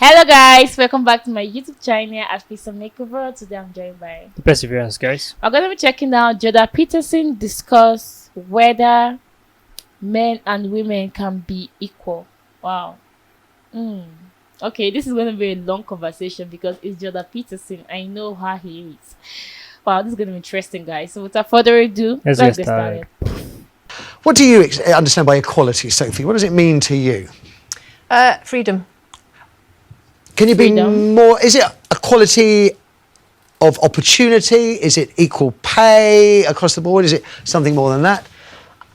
Hello guys, welcome back to my YouTube channel at Peterson Makeover. Today I'm joined by Perseverance, guys. we're going to be checking out Jordan Peterson discuss whether men and women can be equal. Wow. Okay, this is going to be a long conversation because it's Jordan Peterson. I know how he is. Wow, this is going to be interesting, guys. So without further ado, let's get started. What do you understand by equality, Sophie? What does it mean to you? Freedom. Can you be more? Is it equality of opportunity? Is it equal pay across the board? Is it something more than that?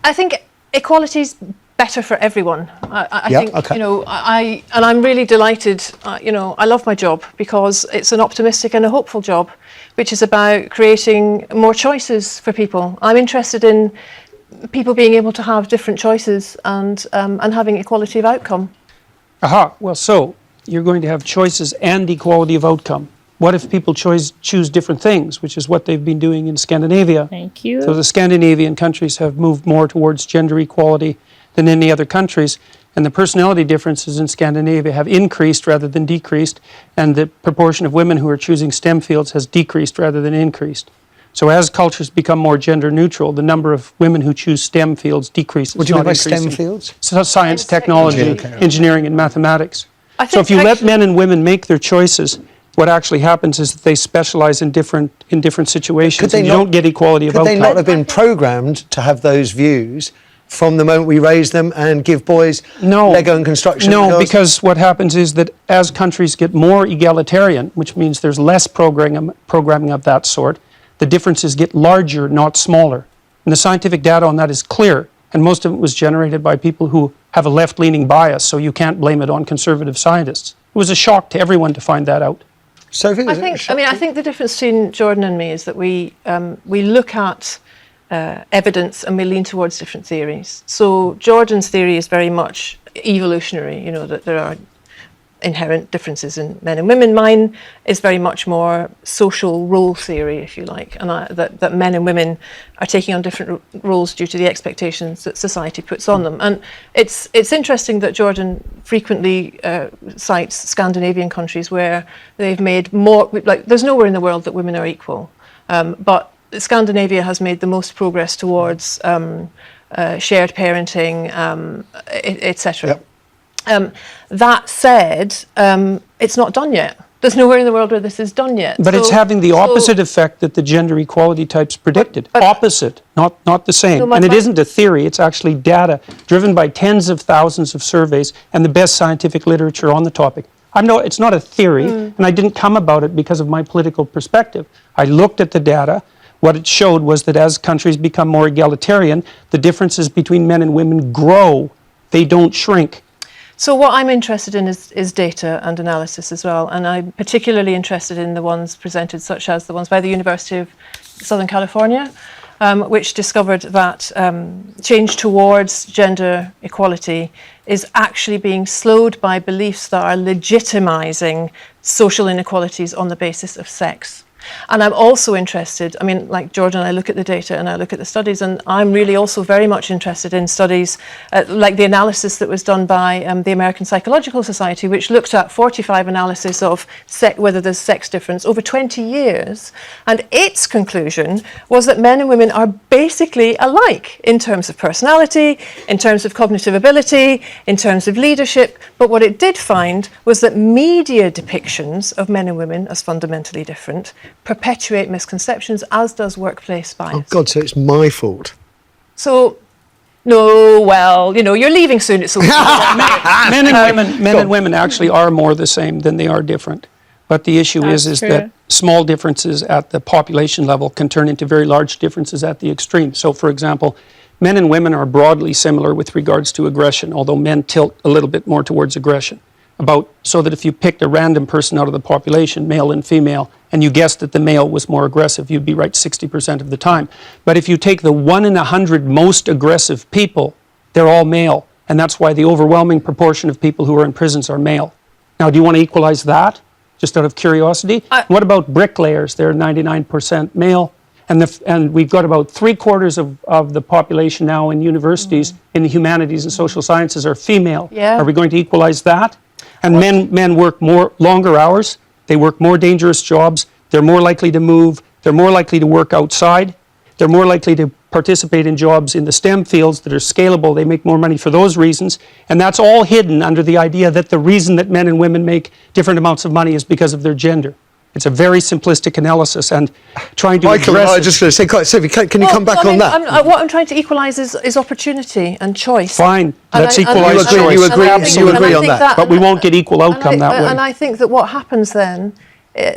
I think equality is better for everyone. I think, okay. you know, I'm really delighted, you know, I love my job because it's an optimistic and a hopeful job, which is about creating more choices for people. I'm interested in people being able to have different choices and having equality of outcome. Aha, well, so you're going to have choices and equality of outcome. What if people choose different things, which is what they've been doing in Scandinavia? Thank you. So the Scandinavian countries have moved more towards gender equality than any other countries, and the personality differences in Scandinavia have increased rather than decreased, and the proportion of women who are choosing STEM fields has decreased rather than increased. So as cultures become more gender neutral, the number of women who choose STEM fields decreases. What do you mean by STEM fields? So science, technology, engineering, and mathematics. So if you let men and women make their choices, what actually happens is that they specialize in different situations, and you don't get equality of outcome. Could they not have been programmed to have those views from the moment we raise them and give boys Lego and construction? No, because what happens is that as countries get more egalitarian, which means there's less programming of that sort, the differences get larger, not smaller. And the scientific data on that is clear, and most of it was generated by people who have a left-leaning bias, so you can't blame it on conservative scientists. It was a shock to everyone to find that out. Sophie, I think the difference between Jordan and me is that we look at evidence and we lean towards different theories. So Jordan's theory is very much evolutionary, you know, that there are inherent differences in men and women. Mine is very much more social role theory, if you like, and that men and women are taking on different roles due to the expectations that society puts on them. And it's interesting that Jordan frequently cites Scandinavian countries where they've made more, like there's nowhere in the world that women are equal, but Scandinavia has made the most progress towards shared parenting, etc. Yep. That said, it's not done yet. There's nowhere in the world where this is done yet. But it's having the opposite effect that the gender equality types predicted. Opposite, not the same. No, and it isn't a theory, it's actually data driven by tens of thousands of surveys and the best scientific literature on the topic. It's not a theory, and I didn't come about it because of my political perspective. I looked at the data. What it showed was that as countries become more egalitarian, the differences between men and women grow. They don't shrink. So what I'm interested in is data and analysis as well, and I'm particularly interested in the ones presented, such as the ones by the University of Southern California, which discovered that change towards gender equality is actually being slowed by beliefs that are legitimizing social inequalities on the basis of sex. And I'm also interested, I mean, like Jordan, I look at the data and I look at the studies, and I'm really also very much interested in studies like the analysis that was done by the American Psychological Society, which looked at 45 analysis of whether there's sex difference over 20 years. And its conclusion was that men and women are basically alike in terms of personality, in terms of cognitive ability, in terms of leadership. But what it did find was that media depictions of men and women as fundamentally different perpetuate misconceptions, as does workplace bias. Oh God, so it's my fault. So, no, well, you know, you're leaving soon. It's Men and women actually are more the same than they are different. But the issue is that small differences at the population level can turn into very large differences at the extreme. So, for example, men and women are broadly similar with regards to aggression, although men tilt a little bit more towards aggression. So that if you picked a random person out of the population, male and female, and you guessed that the male was more aggressive, you'd be right 60% of the time. But if you take the 1 in 100 most aggressive people, they're all male. And that's why the overwhelming proportion of people who are in prisons are male. Now, do you want to equalize that, just out of curiosity? What about bricklayers? They're 99% male. And we've got about 3/4 of the population now in universities in the humanities and social sciences are female. Yeah. Are we going to equalize that? And men work longer hours, they work more dangerous jobs, they're more likely to move, they're more likely to work outside, they're more likely to participate in jobs in the STEM fields that are scalable, they make more money for those reasons, and that's all hidden under the idea that the reason that men and women make different amounts of money is because of their gender. It's a very simplistic analysis, and trying to Michael, address I was just going to say, Sophie, can you come back on that? What I'm trying to equalise is opportunity and choice. Fine, let's equalise you choice. you agree on that. But we won't get equal outcome that way. And I think that what happens then,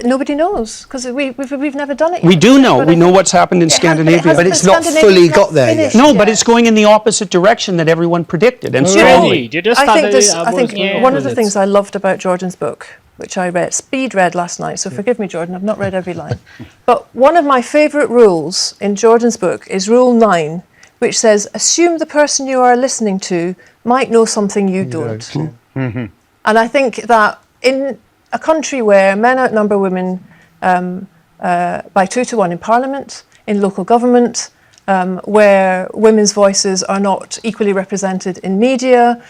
nobody knows, because we've never done it yet. We do know. But We I know think what's happened in Scandinavia. But it's not fully got there yet. No, but it's going in the opposite direction that everyone predicted, and strongly. I think one of the things I loved about Jordan's book, which I speed read last night, so forgive me, Jordan, I've not read every line. But one of my favourite rules in Jordan's book is Rule 9, which says, assume the person you are listening to might know something you don't. And I think that in a country where men outnumber women by 2 to 1 in Parliament, in local government, where women's voices are not equally represented in media,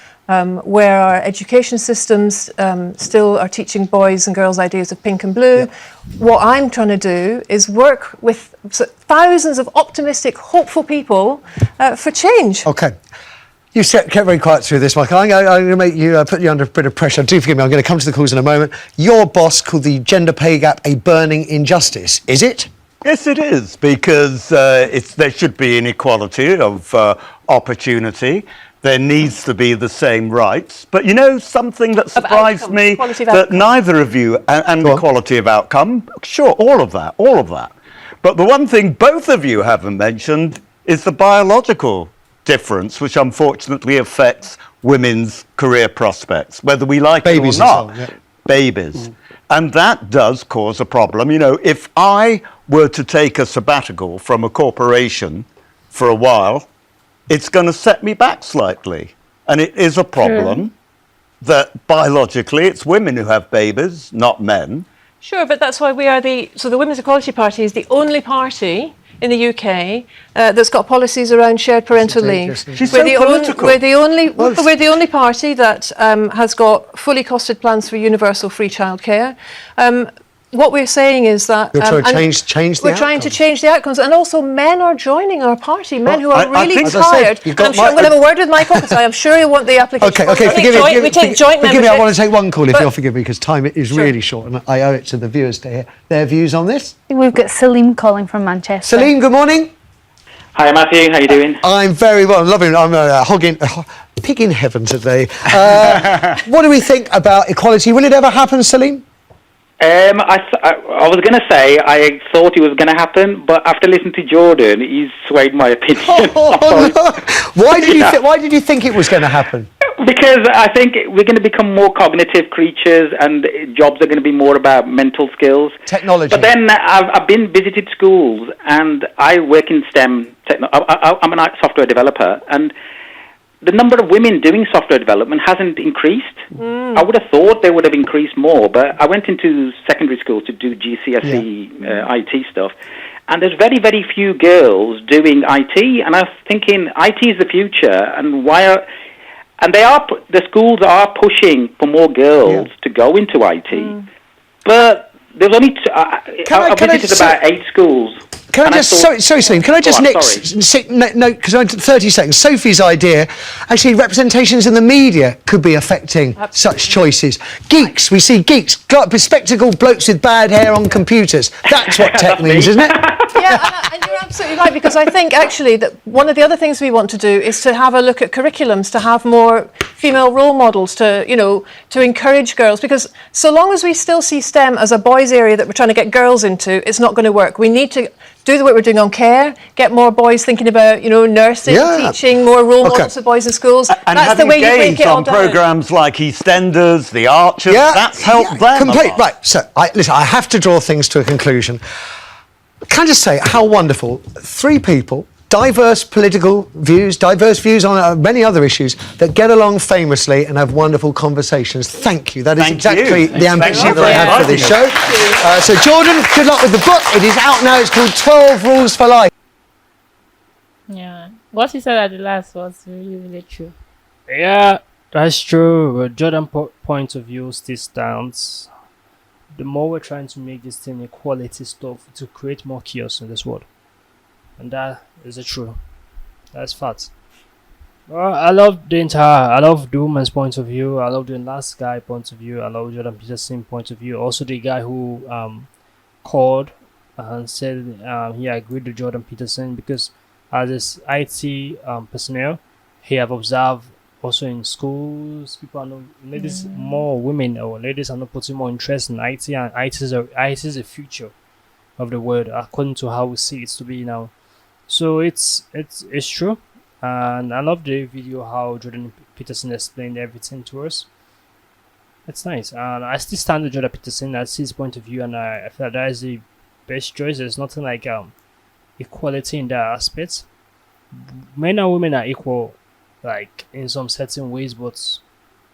where our education systems still are teaching boys and girls ideas of pink and blue. What I'm trying to do is work with thousands of optimistic, hopeful people for change. Okay. You kept very quiet through this, Michael. I'm going to make you put you under a bit of pressure. Do forgive me, I'm going to come to the calls in a moment. Your boss called the gender pay gap a burning injustice. Is it? Yes, it is, because there should be inequality of opportunity. There needs to be the same rights. But you know, something that surprised me, that neither of you, and equality of outcome, sure, all of that. But the one thing both of you haven't mentioned is the biological difference, which unfortunately affects women's career prospects, whether we like it or not. Babies. And that does cause a problem. You know, if I were to take a sabbatical from a corporation for a while, it's going to set me back slightly. And it is a problem that biologically it's women who have babies, not men. Sure, but that's why we are the Women's Equality Party is the only party in the UK that's got policies around shared parental leave. She's so political. We're the only party that has got fully costed plans for universal free childcare. What we're saying is that you're trying to change the we're trying to change the outcomes, and also men are joining our party. Men who are really tired. I'm sure I'm going to have a word with Michael because I am sure he'll want the application. Okay, forgive me. We take joint membership. I want to take one call if you'll forgive me, because time is really short, and I owe it to the viewers to hear their views on this. We've got Salim calling from Manchester. Salim, good morning. Hi Matthew, how you doing? I'm very well. I'm loving it. I'm pig in heaven today. What do we think about equality? Will it ever happen, Salim? I was going to say I thought it was going to happen, but after listening to Jordan, he's swayed my opinion. Why did you think it was going to happen? Because I think we're going to become more cognitive creatures, and jobs are going to be more about mental skills. Technology. But then I've been visited schools, and I work in STEM. I'm a software developer, and the number of women doing software development hasn't increased. I would have thought they would have increased more, but I went into secondary school to do GCSE IT stuff, and there's very, very few girls doing IT, and I was thinking IT is the future, and the schools are pushing for more girls to go into IT, but there's only I visited about 8 schools. Can I just, sorry, Salim, can I just note, because I'm 30 seconds, Sophie's idea, actually representations in the media could be affecting such choices. Geeks, we see geeks, bespectacled blokes with bad hair on computers. That's what tech means, isn't it? Yeah, and you're absolutely right, because I think actually that one of the other things we want to do is to have a look at curriculums, to have more female role models, to encourage girls, because so long as we still see STEM as a boys' area that we're trying to get girls into, it's not going to work. We need to do the work we're doing on care, get more boys thinking about, nursing, teaching, more role models for boys in schools. And that's the way you break it all on down. programmes like EastEnders, The Archers, that's helped them a lot. Right, so, listen, I have to draw things to a conclusion. Can I just say how wonderful 3 people, diverse political views, diverse views on many other issues, that get along famously and have wonderful conversations. Thank you. That is exactly the ambition that I had for this show. So, Jordan, good luck with the book. It is out now. It's called 12 Rules for Life. Yeah. What he said at the last was really, really true. Yeah. That's true. But Jordan point of view still stands. The more we're trying to make this thing equality stuff to create more chaos in this world, and that is the true. That's fact. Well, I love the entire. I love the woman's point of view. I love the last guy point of view. I love Jordan Peterson point of view. Also, the guy who called and said he agreed with Jordan Peterson because as his IT personnel, he have observed also in schools people are not ladies more women or ladies are not putting more interest in IT, and IT is a future of the world according to how we see it to be now. So it's true, and I love the video how Jordan Peterson explained everything to us. It's nice, and I still stand with Jordan Peterson. I see his point of view, and I feel that is the best choice. There's nothing like equality in that aspect. Men and women are equal, like in some certain ways, but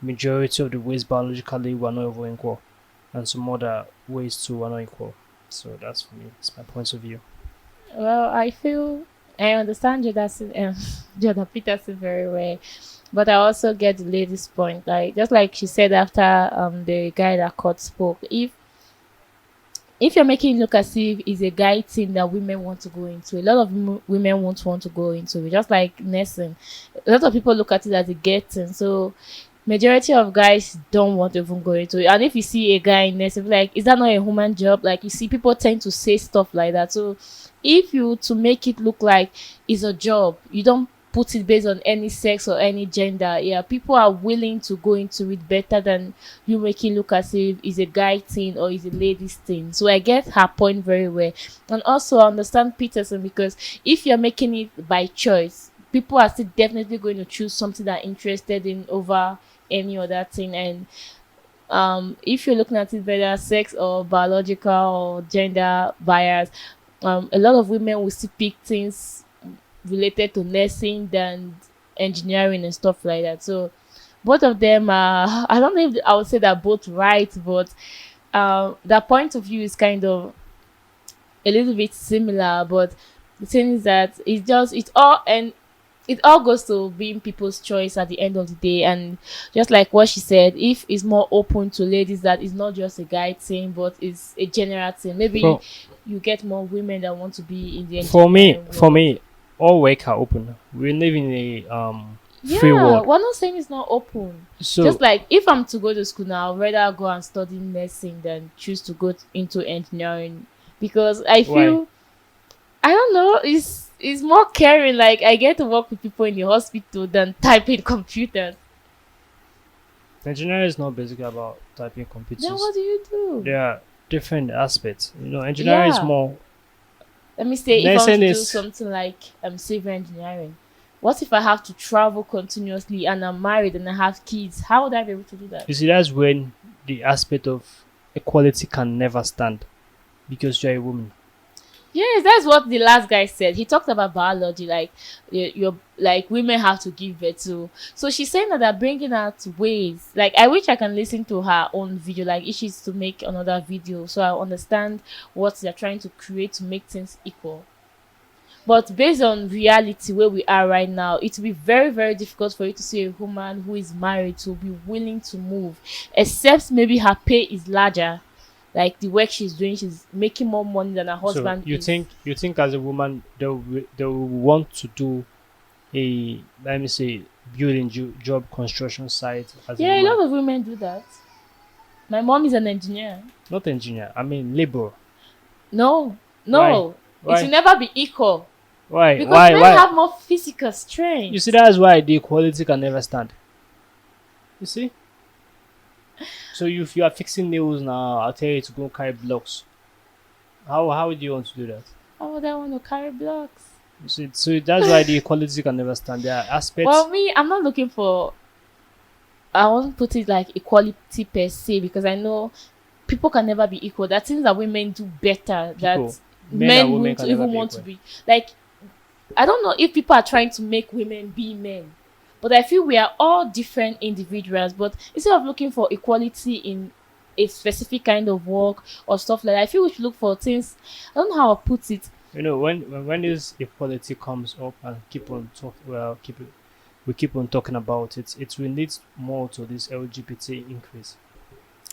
majority of the ways biologically we're not even equal, and some other ways too are not equal. So that's for me. It's my point of view. Well, I feel I understand Jordan Peterson very well, but I also get the lady's point. Like just like she said after the guy that caught spoke. If you're making it look as if it's a guy thing that women want to go into, a lot of women won't want to go into it. Just like nursing, a lot of people look at it as a gay thing. So majority of guys don't want to even go into it. And if you see a guy in nursing, like, is that not a human job? Like you see people tend to say stuff like that. So if you to make it look like it's a job, you don't put it based on any sex or any gender. Yeah, people are willing to go into it better than you make it look as if it's a guy thing or it's a lady's thing. So I get her point very well. And also I understand Peterson, because if you're making it by choice, people are still definitely going to choose something they're interested in over any other thing. And if you're looking at it whether sex or biological or gender bias, a lot of women will still pick things related to nursing than engineering and stuff like that. So both of them are I don't know if I would say they're both right, but their point of view is kind of a little bit similar. But the thing is that it all goes to being people's choice at the end of the day. And just like what she said, if it's more open to ladies, that it's not just a guy thing but it's a general thing, maybe For, you get more women that want to be in the for me, engineering for world. me, all work are open. We live in a free Yeah, world. we're not saying it's not open. So Just like if I'm to go to school now, I'd rather go and study nursing than choose to go into engineering, because I why? feel I don't know, it's more caring. Like I get to work with people in the hospital than typing computers. Engineering is not basically about typing Then computers. what do you do? There are different aspects. Engineering is Yeah. more. Let me say, if I want Nursing to do is. something like civil engineering, what if I have to travel continuously and I'm married and I have kids? How would I be able to do that? You see, that's when the aspect of equality can never stand because you're a woman. Yes, that's what the last guy said. He talked about biology, like you're like women have to give birth to. So she's saying that they're bringing out ways. Like I wish I can listen to her own video. Like if she's to make another video, so I understand what they're trying to create to make things equal. But based on reality where we are right now, it will be very, very difficult for you to see a woman who is married to be willing to move, except maybe her pay is larger. Like the work she's doing, she's making more money than her So husband you is. think as a woman they will want to do a, let me say, building job construction site as a Yeah, a woman, lot of women do that. My mom is an engineer. not engineer. I mean labor. No, Why? no, it Why? will never be equal Why? because Why? men Why? have more physical strength. You see, that's why the equality can never stand. You see. So if you are fixing nails now, I'll tell you to go carry blocks. How would you want to do that? How would I want to carry blocks? You see, so that's why the equality can never stand. There are aspects. Well, me, I'm not looking for. I won't put it like equality per se, because I know people can never be equal. There are things that women do better People, that men men and women wouldn't can never even be want to equal. be. Like, I don't know if people are trying to make women be men, but I feel we are all different individuals. But instead of looking for equality in a specific kind of work or stuff like that, I feel we should look for things. I don't know how I put it. when this equality comes up and keep on talk, well, keep it, we keep on talking about it. It relates more to this LGBT increase.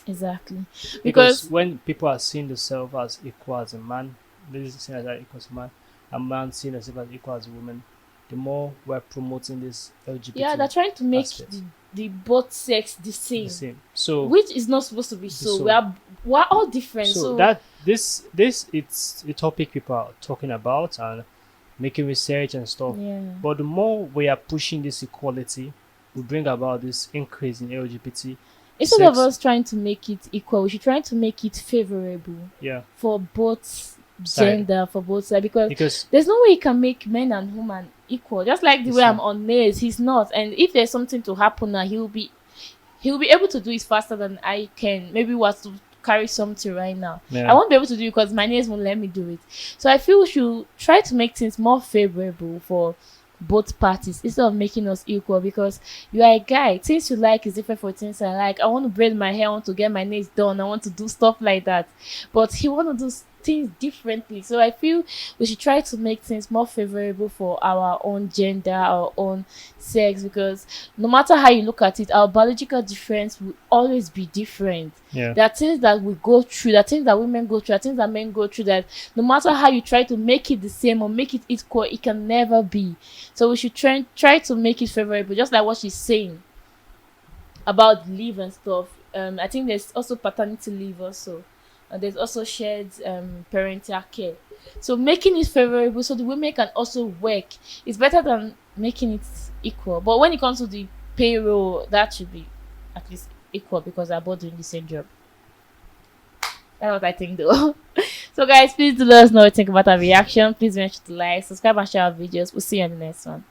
Exactly. Because when people are seeing themselves as equal as a man, ladies seen as equal as a man, a man seen as equal as a woman, the more we're promoting this LGBT. Yeah, they're trying to make aspect. the both sex the same. The same. So which is not supposed to be so. so- We're all different. so So, that this it's a topic people are talking about and making research and stuff. yeah. But the more we are pushing this equality, we bring about this increase in LGBT. Instead of sex. us trying to make it equal, we should try to make it favorable Yeah, for both Side. gender, for both sides. Because because there's no way you can make men and women equal. Just like the The way I'm same. on nails, he's not. And if there's something to happen now, he'll be able to do it faster than I can. Maybe was to carry something right now. Yeah. I won't be able to do it because my nails won't let me do it. So I feel we should try to make things more favorable for both parties instead of making us equal, because you are a guy, things you like is different for things I like. I want to braid my hair, I want to get my nails done, I want to do stuff like that, but he want to do things differently. So I feel we should try to make things more favorable for our own gender, our own sex, because no matter how you look at it, our biological difference will always be different. yeah, There are things that we go through, there are things that women go through, there are things that men go through, that no matter how you try to make it the same or make it equal, it can never be. So we should try to make it favorable, just like what she's saying about leave and stuff. I think there's also paternity leave also. And there's also shared parental care. So making it favorable so the women can also work is better than making it equal. But when it comes to the payroll, that should be at least equal because they're both doing the same job. That's what I think though. So guys, please do let us know what you think about our reaction. Please make sure to like, subscribe and share our videos. We'll see you on the next one.